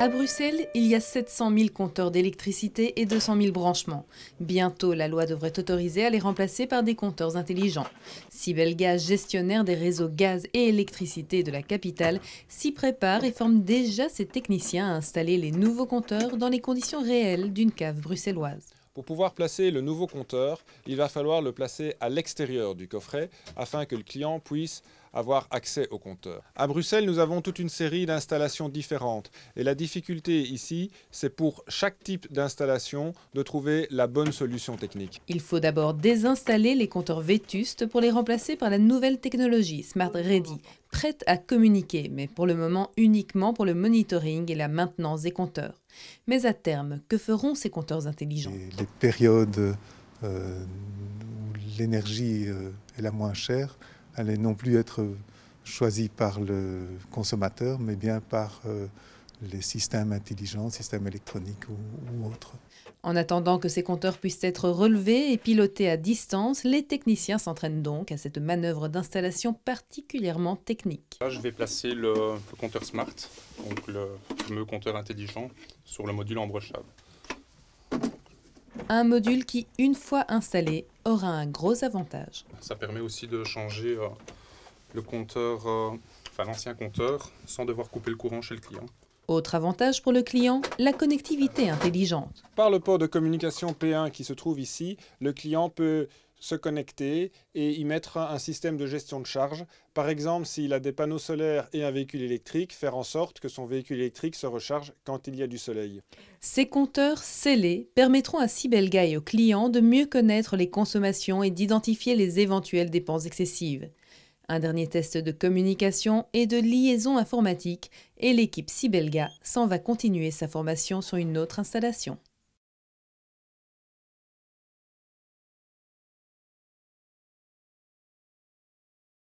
À Bruxelles, il y a 700 000 compteurs d'électricité et 200 000 branchements. Bientôt, la loi devrait autoriser à les remplacer par des compteurs intelligents. Sibelgaz, gestionnaire des réseaux gaz et électricité de la capitale, s'y prépare et forme déjà ses techniciens à installer les nouveaux compteurs dans les conditions réelles d'une cave bruxelloise. Pour pouvoir placer le nouveau compteur, il va falloir le placer à l'extérieur du coffret afin que le client puisse avoir accès au compteur. À Bruxelles, nous avons toute une série d'installations différentes et la difficulté ici, c'est pour chaque type d'installation de trouver la bonne solution technique. Il faut d'abord désinstaller les compteurs vétustes pour les remplacer par la nouvelle technologie Smart Ready, prête à communiquer, mais pour le moment uniquement pour le monitoring et la maintenance des compteurs. Mais à terme, que feront ces compteurs intelligents? Les périodes où l'énergie est la moins chère, allait non plus être choisie par le consommateur, mais bien par les systèmes intelligents, systèmes électroniques ou autres. En attendant que ces compteurs puissent être relevés et pilotés à distance, les techniciens s'entraînent donc à cette manœuvre d'installation particulièrement technique. Là, je vais placer le compteur Smart, donc le fameux compteur intelligent, sur le module embrochable. Un module qui, une fois installé, aura un gros avantage. Ça permet aussi de changer le compteur, l'ancien compteur, sans devoir couper le courant chez le client. Autre avantage pour le client, la connectivité intelligente. Par le port de communication P1 qui se trouve ici, le client peut se connecter et y mettre un système de gestion de charge. Par exemple, s'il a des panneaux solaires et un véhicule électrique, faire en sorte que son véhicule électrique se recharge quand il y a du soleil. Ces compteurs scellés permettront à Sibelgaz et aux clients de mieux connaître les consommations et d'identifier les éventuelles dépenses excessives. Un dernier test de communication et de liaison informatique et l'équipe Sibelgaz s'en va continuer sa formation sur une autre installation.